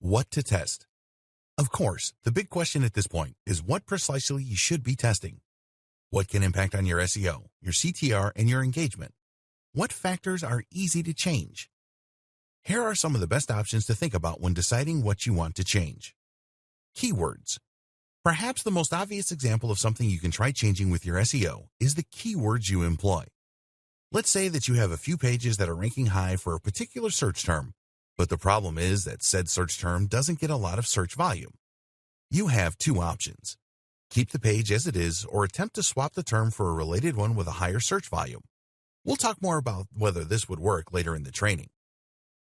What to test? Of course, the big question at this point is what precisely you should be testing. What can impact on your SEO, your CTR, and your engagement? What factors are easy to change? Here are some of the best options to think about when deciding what you want to change. Keywords. Perhaps the most obvious example of something you can try changing with your SEO is the keywords you employ. Let's say that you have a few pages that are ranking high for a particular search term, but the problem is that said search term doesn't get a lot of search volume. You have two options. Keep the page as it is or attempt to swap the term for a related one with a higher search volume. We'll talk more about whether this would work later in the training.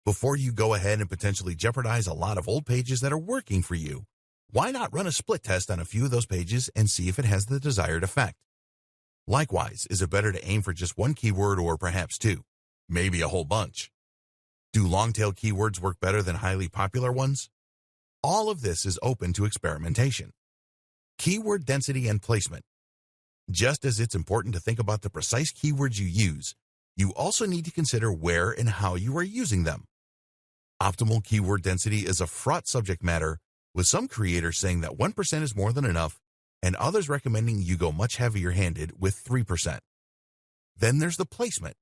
Before you go ahead and potentially jeopardize a lot of old pages that are working for you, why not run a split test on a few of those pages and see if it has the desired effect? Likewise, is it better to aim for just one keyword or perhaps two, maybe a whole bunch? Do long-tail keywords work better than highly popular ones? All of this is open to experimentation. Keyword density and placement. Just as it's important to think about the precise keywords you use, you also need to consider where and how you are using them. Optimal keyword density is a fraught subject matter, with some creators saying that 1% is more than enough, and others recommending you go much heavier-handed with 3%. Then there's the placement.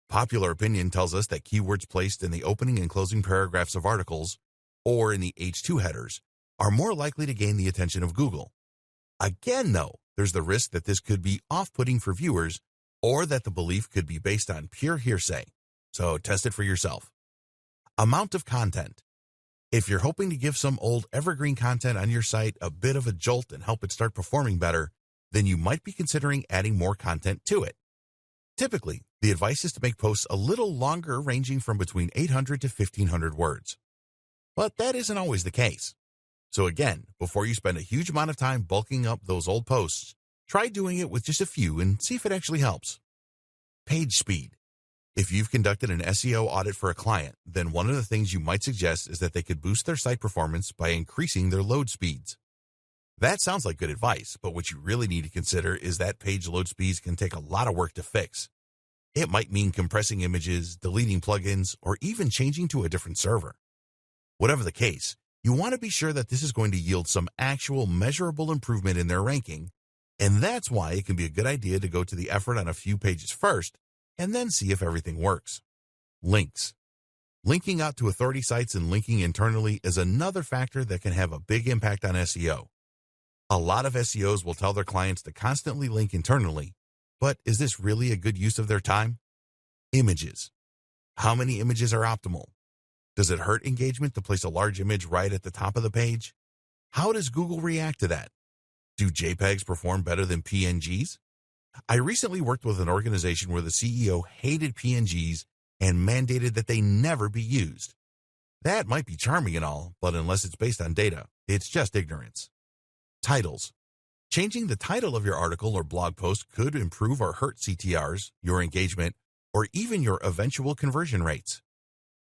Popular opinion tells us that keywords placed in the opening and closing paragraphs of articles, or in the H2 headers, are more likely to gain the attention of Google. Again, though, there's the risk that this could be off-putting for viewers, or that the belief could be based on pure hearsay. So test it for yourself. Amount of content. If you're hoping to give some old evergreen content on your site a bit of a jolt and help it start performing better, then you might be considering adding more content to it. Typically, the advice is to make posts a little longer, ranging from between 800 to 1,500 words. But that isn't always the case. So again, before you spend a huge amount of time bulking up those old posts, try doing it with just a few and see if it actually helps. Page speed. If you've conducted an SEO audit for a client, then one of the things you might suggest is that they could boost their site performance by increasing their load speeds. That sounds like good advice, but what you really need to consider is that page load speeds can take a lot of work to fix. It might mean compressing images, deleting plugins, or even changing to a different server. Whatever the case, you want to be sure that this is going to yield some actual measurable improvement in their ranking, and that's why it can be a good idea to go to the effort on a few pages first, and then see if everything works. Links. Linking out to authority sites and linking internally is another factor that can have a big impact on SEO. A lot of SEOs will tell their clients to constantly link internally, but is this really a good use of their time? Images. How many images are optimal? Does it hurt engagement to place a large image right at the top of the page? How does Google react to that? Do JPEGs perform better than PNGs? I recently worked with an organization where the CEO hated PNGs and mandated that they never be used. That might be charming and all, but unless it's based on data, it's just ignorance. Titles. Changing the title of your article or blog post could improve or hurt CTRs, your engagement, or even your eventual conversion rates.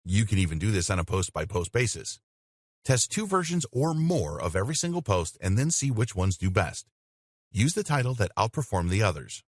You can even do this on a post-by-post basis. Test 2 versions or more of every single post and then see which ones do best. Use the title that outperformed the others.